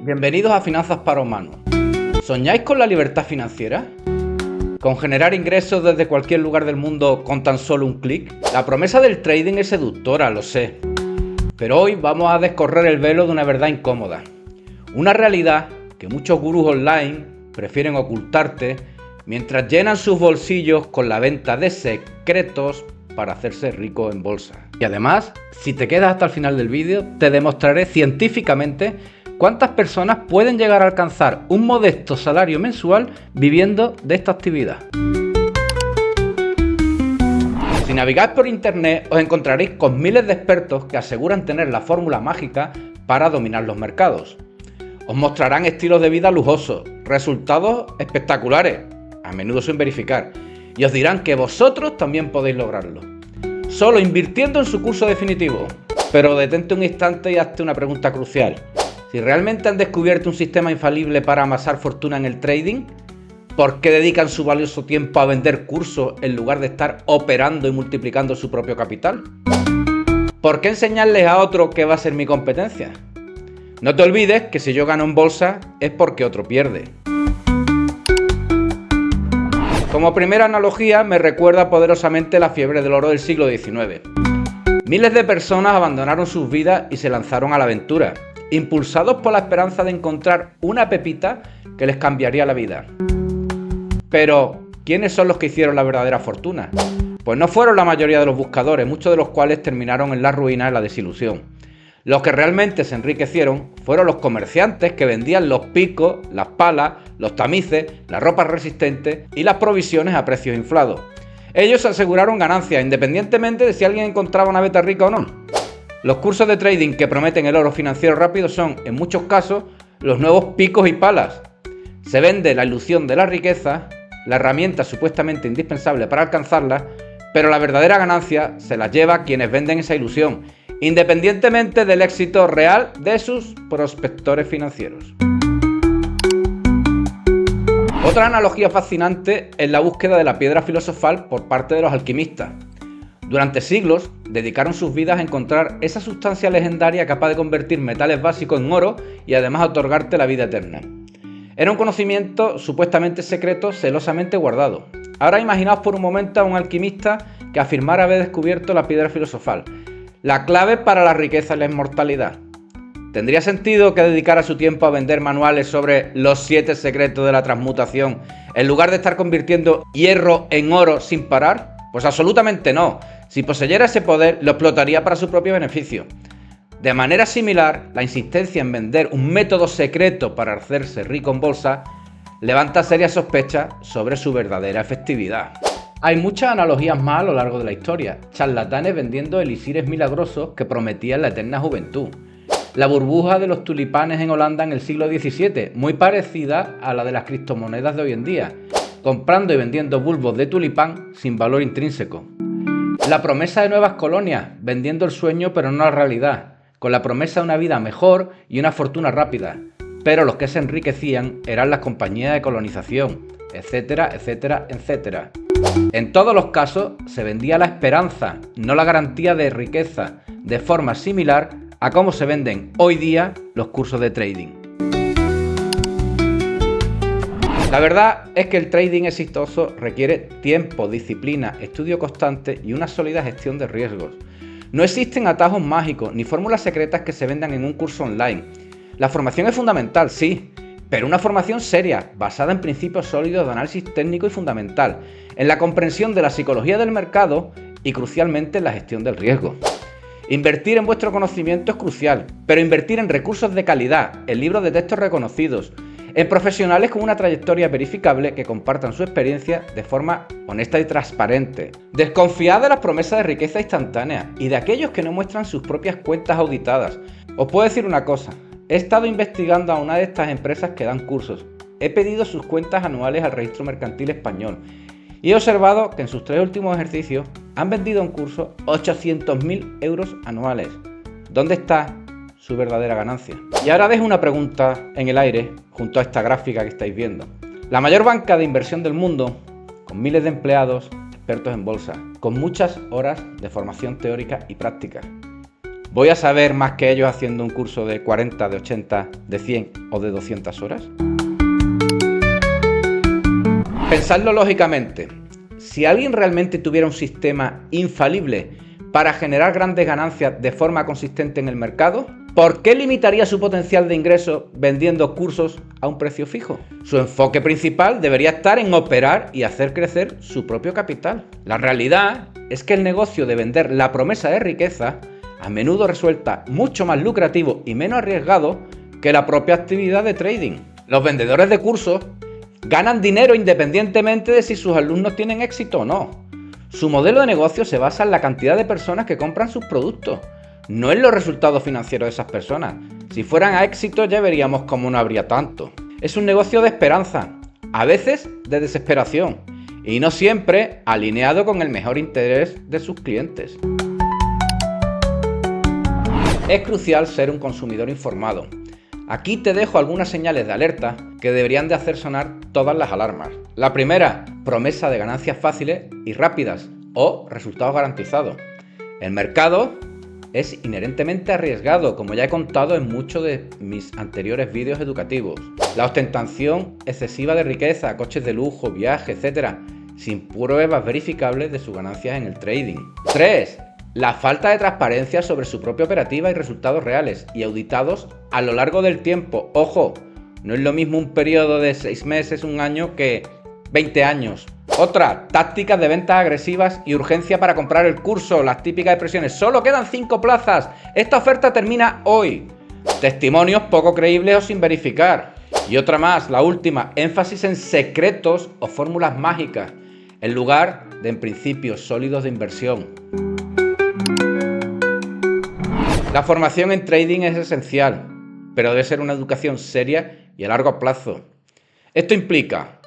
Bienvenidos a Finanzas para Humanos. ¿Soñáis con la libertad financiera? ¿Con generar ingresos desde cualquier lugar del mundo con tan solo un clic? La promesa del trading es seductora, lo sé. Pero hoy vamos a descorrer el velo de una verdad incómoda. Una realidad que muchos gurús online prefieren ocultarte mientras llenan sus bolsillos con la venta de secretos para hacerse rico en bolsa. Y además, si te quedas hasta el final del vídeo, te demostraré científicamente cuántas personas pueden llegar a alcanzar un modesto salario mensual viviendo de esta actividad. Si navegáis por internet, os encontraréis con miles de expertos que aseguran tener la fórmula mágica para dominar los mercados. Os mostrarán estilos de vida lujosos, resultados espectaculares, a menudo sin verificar, y os dirán que vosotros también podéis lograrlo, solo invirtiendo en su curso definitivo. Pero detente un instante y hazte una pregunta crucial. Si realmente han descubierto un sistema infalible para amasar fortuna en el trading, ¿por qué dedican su valioso tiempo a vender cursos en lugar de estar operando y multiplicando su propio capital? ¿Por qué enseñarles a otro que va a ser mi competencia? No te olvides que si yo gano en bolsa es porque otro pierde. Como primera analogía, me recuerda poderosamente la fiebre del oro del siglo XIX. Miles de personas abandonaron sus vidas y se lanzaron a la aventura, impulsados por la esperanza de encontrar una pepita que les cambiaría la vida. Pero, ¿quiénes son los que hicieron la verdadera fortuna? Pues no fueron la mayoría de los buscadores, muchos de los cuales terminaron en la ruina y la desilusión. Los que realmente se enriquecieron fueron los comerciantes que vendían los picos, las palas, los tamices, las ropas resistentes y las provisiones a precios inflados. Ellos aseguraron ganancias independientemente de si alguien encontraba una beta rica o no. Los cursos de trading que prometen el oro financiero rápido son, en muchos casos, los nuevos picos y palas. Se vende la ilusión de la riqueza, la herramienta supuestamente indispensable para alcanzarla, pero la verdadera ganancia se la lleva quienes venden esa ilusión, independientemente del éxito real de sus prospectores financieros. Otra analogía fascinante es la búsqueda de la piedra filosofal por parte de los alquimistas. Durante siglos dedicaron sus vidas a encontrar esa sustancia legendaria capaz de convertir metales básicos en oro y además otorgarte la vida eterna. Era un conocimiento supuestamente secreto, celosamente guardado. Ahora imaginaos por un momento a un alquimista que afirmara haber descubierto la piedra filosofal, la clave para la riqueza y la inmortalidad. ¿Tendría sentido que dedicara su tiempo a vender manuales sobre los 7 secretos de la transmutación en lugar de estar convirtiendo hierro en oro sin parar? Pues absolutamente no. Si poseyera ese poder, lo explotaría para su propio beneficio. De manera similar, la insistencia en vender un método secreto para hacerse rico en bolsa levanta serias sospechas sobre su verdadera efectividad. Hay muchas analogías más a lo largo de la historia. Charlatanes vendiendo elixires milagrosos que prometían la eterna juventud. La burbuja de los tulipanes en Holanda en el siglo XVII, muy parecida a la de las criptomonedas de hoy en día, comprando y vendiendo bulbos de tulipán sin valor intrínseco. La promesa de nuevas colonias, vendiendo el sueño pero no la realidad, con la promesa de una vida mejor y una fortuna rápida. Pero los que se enriquecían eran las compañías de colonización, etcétera, etcétera, etcétera. En todos los casos se vendía la esperanza, no la garantía de riqueza, de forma similar a cómo se venden hoy día los cursos de trading. La verdad es que el trading exitoso requiere tiempo, disciplina, estudio constante y una sólida gestión de riesgos. No existen atajos mágicos ni fórmulas secretas que se vendan en un curso online. La formación es fundamental, sí, pero una formación seria, basada en principios sólidos de análisis técnico y fundamental, en la comprensión de la psicología del mercado y crucialmente en la gestión del riesgo. Invertir en vuestro conocimiento es crucial, pero invertir en recursos de calidad, en libros de textos reconocidos, en profesionales con una trayectoria verificable que compartan su experiencia de forma honesta y transparente. Desconfiad de las promesas de riqueza instantánea y de aquellos que no muestran sus propias cuentas auditadas. Os puedo decir una cosa, he estado investigando a una de estas empresas que dan cursos. He pedido sus cuentas anuales al Registro Mercantil Español y he observado que en sus 3 últimos ejercicios han vendido un curso 800.000 euros anuales. ¿Dónde está su verdadera ganancia? Y ahora dejo una pregunta en el aire junto a esta gráfica que estáis viendo. La mayor banca de inversión del mundo, con miles de empleados, expertos en bolsa, con muchas horas de formación teórica y práctica. ¿Voy a saber más que ellos haciendo un curso de 40, de 80, de 100 o de 200 horas? Pensadlo lógicamente. Si alguien realmente tuviera un sistema infalible para generar grandes ganancias de forma consistente en el mercado, ¿por qué limitaría su potencial de ingreso vendiendo cursos a un precio fijo? Su enfoque principal debería estar en operar y hacer crecer su propio capital. La realidad es que el negocio de vender la promesa de riqueza a menudo resulta mucho más lucrativo y menos arriesgado que la propia actividad de trading. Los vendedores de cursos ganan dinero independientemente de si sus alumnos tienen éxito o no. Su modelo de negocio se basa en la cantidad de personas que compran sus productos, no en los resultados financieros de esas personas. Si fueran a éxito ya veríamos cómo no habría tanto. Es un negocio de esperanza, a veces de desesperación, y no siempre alineado con el mejor interés de sus clientes. Es crucial ser un consumidor informado. Aquí te dejo algunas señales de alerta que deberían de hacer sonar todas las alarmas. La primera, promesa de ganancias fáciles y rápidas o resultados garantizados. El mercado es inherentemente arriesgado, como ya he contado en muchos de mis anteriores vídeos educativos. La ostentación excesiva de riqueza, coches de lujo, viajes, etc., sin pruebas verificables de sus ganancias en el trading. 3. La falta de transparencia sobre su propia operativa y resultados reales y auditados a lo largo del tiempo. Ojo, no es lo mismo un periodo de 6 meses, un año, que 20 años. Otra, tácticas de ventas agresivas y urgencia para comprar el curso, las típicas expresiones. Solo quedan 5 plazas, esta oferta termina hoy. Testimonios poco creíbles o sin verificar. Y otra más, la última, énfasis en secretos o fórmulas mágicas, en lugar de en principios sólidos de inversión. La formación en trading es esencial, pero debe ser una educación seria y a largo plazo. Esto implica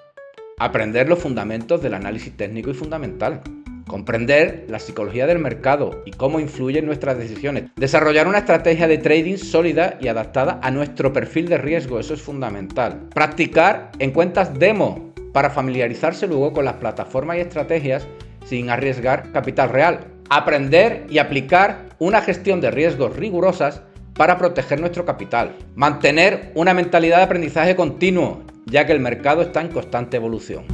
aprender los fundamentos del análisis técnico y fundamental, comprender la psicología del mercado y cómo influye en nuestras decisiones, desarrollar una estrategia de trading sólida y adaptada a nuestro perfil de riesgo, eso es fundamental. Practicar en cuentas demo para familiarizarse luego con las plataformas y estrategias sin arriesgar capital real. Aprender y aplicar una gestión de riesgos rigurosas para proteger nuestro capital. Mantener una mentalidad de aprendizaje continuo, ya que el mercado está en constante evolución.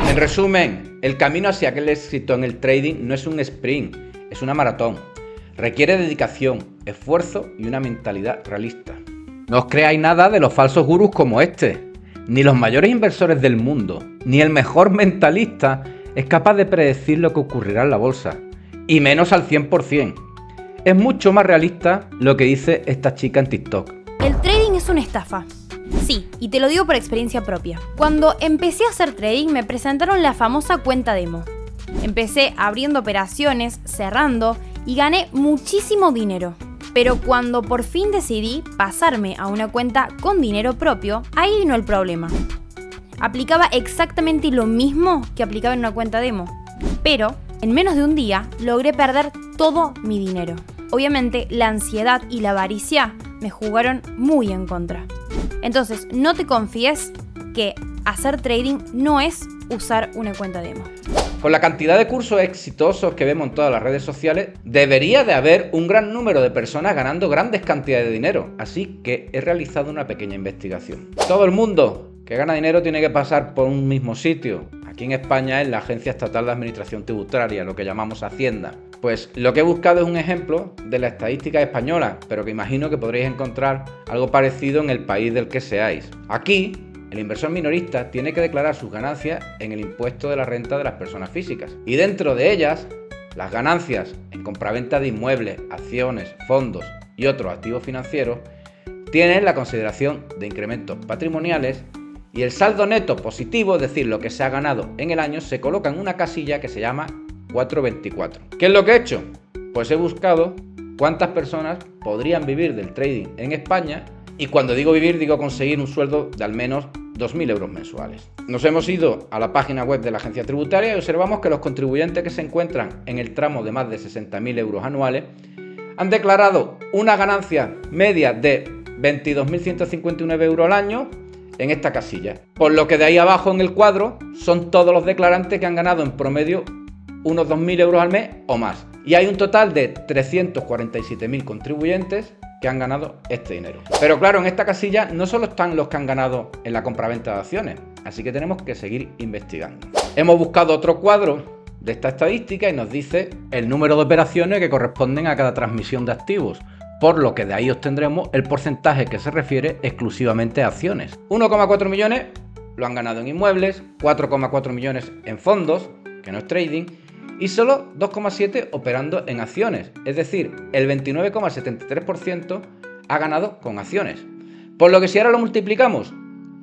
En resumen, el camino hacia el éxito en el trading no es un sprint, es una maratón. Requiere dedicación, esfuerzo y una mentalidad realista. No os creáis nada de los falsos gurús como este. Ni los mayores inversores del mundo, ni el mejor mentalista es capaz de predecir lo que ocurrirá en la bolsa, y menos al 100%. Es mucho más realista lo que dice esta chica en TikTok. El trading es una estafa. Sí, y te lo digo por experiencia propia. Cuando empecé a hacer trading me presentaron la famosa cuenta demo. Empecé abriendo operaciones, cerrando y gané muchísimo dinero. Pero cuando por fin decidí pasarme a una cuenta con dinero propio, ahí vino el problema. Aplicaba exactamente lo mismo que aplicaba en una cuenta demo, pero en menos de un día logré perder todo mi dinero. Obviamente la ansiedad y la avaricia me jugaron muy en contra. Entonces no te confíes que hacer trading no es usar una cuenta demo. Con la cantidad de cursos exitosos que vemos en todas las redes sociales, debería de haber un gran número de personas ganando grandes cantidades de dinero, así que he realizado una pequeña investigación. Todo el mundo que gana dinero tiene que pasar por un mismo sitio. Aquí en España es la Agencia Estatal de Administración Tributaria, lo que llamamos Hacienda. Pues lo que he buscado es un ejemplo de la estadística española, pero que imagino que podréis encontrar algo parecido en el país del que seáis. Aquí, el inversor minorista tiene que declarar sus ganancias en el impuesto de la renta de las personas físicas. Y dentro de ellas, las ganancias en compraventa de inmuebles, acciones, fondos y otros activos financieros tienen la consideración de incrementos patrimoniales. Y el saldo neto positivo, es decir, lo que se ha ganado en el año, se coloca en una casilla que se llama 424. ¿Qué es lo que he hecho? Pues he buscado cuántas personas podrían vivir del trading en España, y cuando digo vivir, digo conseguir un sueldo de al menos 2.000 euros mensuales. Nos hemos ido a la página web de la agencia tributaria y observamos que los contribuyentes que se encuentran en el tramo de más de 60.000 euros anuales han declarado una ganancia media de 22.159 euros al año en esta casilla. Por lo que de ahí abajo en el cuadro son todos los declarantes que han ganado en promedio unos 2.000 euros al mes o más. Y hay un total de 347.000 contribuyentes que han ganado este dinero. Pero claro, en esta casilla no solo están los que han ganado en la compraventa de acciones, así que tenemos que seguir investigando. Hemos buscado otro cuadro de esta estadística y nos dice el número de operaciones que corresponden a cada transmisión de activos, por lo que de ahí obtendremos el porcentaje que se refiere exclusivamente a acciones. 1,4 millones lo han ganado en inmuebles, 4,4 millones en fondos, que no es trading, y solo 2,7 operando en acciones, es decir, el 29,73% ha ganado con acciones. Por lo que si ahora lo multiplicamos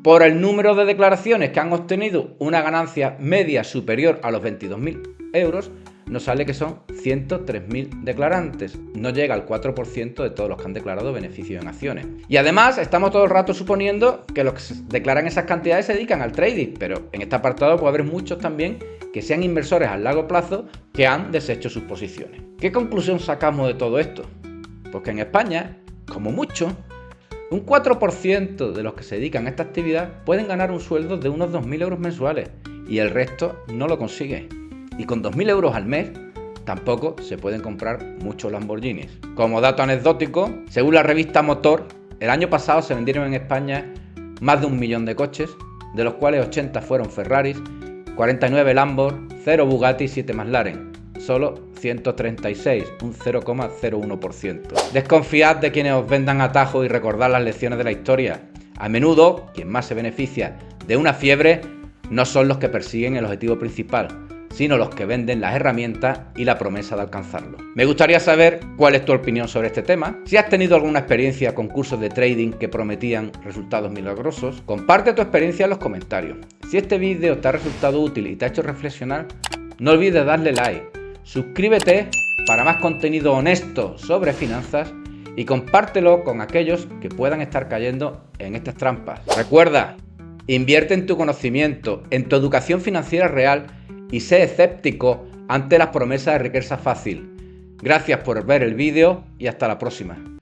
por el número de declaraciones que han obtenido una ganancia media superior a los 22.000 euros, nos sale que son 103.000 declarantes. No llega al 4% de todos los que han declarado beneficios en acciones. Y además estamos todo el rato suponiendo que los que declaran esas cantidades se dedican al trading, pero en este apartado puede haber muchos también que sean inversores a largo plazo que han deshecho sus posiciones. ¿Qué conclusión sacamos de todo esto? Pues que en España, como mucho, un 4% de los que se dedican a esta actividad pueden ganar un sueldo de unos 2.000 euros mensuales y el resto no lo consigue. Y con 2.000 euros al mes tampoco se pueden comprar muchos Lamborghinis. Como dato anecdótico, según la revista Motor, el año pasado se vendieron en España más de 1 millón de coches, de los cuales 80 fueron Ferraris, 49 Lambos, 0 Bugatti y 7 McLaren. Solo 136, un 0,01%. Desconfiad de quienes os vendan atajos y recordad las lecciones de la historia. A menudo, quien más se beneficia de una fiebre no son los que persiguen el objetivo principal, sino los que venden las herramientas y la promesa de alcanzarlo. Me gustaría saber cuál es tu opinión sobre este tema. Si has tenido alguna experiencia con cursos de trading que prometían resultados milagrosos, comparte tu experiencia en los comentarios. Si este vídeo te ha resultado útil y te ha hecho reflexionar, no olvides darle like, suscríbete para más contenido honesto sobre finanzas y compártelo con aquellos que puedan estar cayendo en estas trampas. Recuerda, invierte en tu conocimiento, en tu educación financiera real y sé escéptico ante las promesas de riqueza fácil. Gracias por ver el vídeo y hasta la próxima.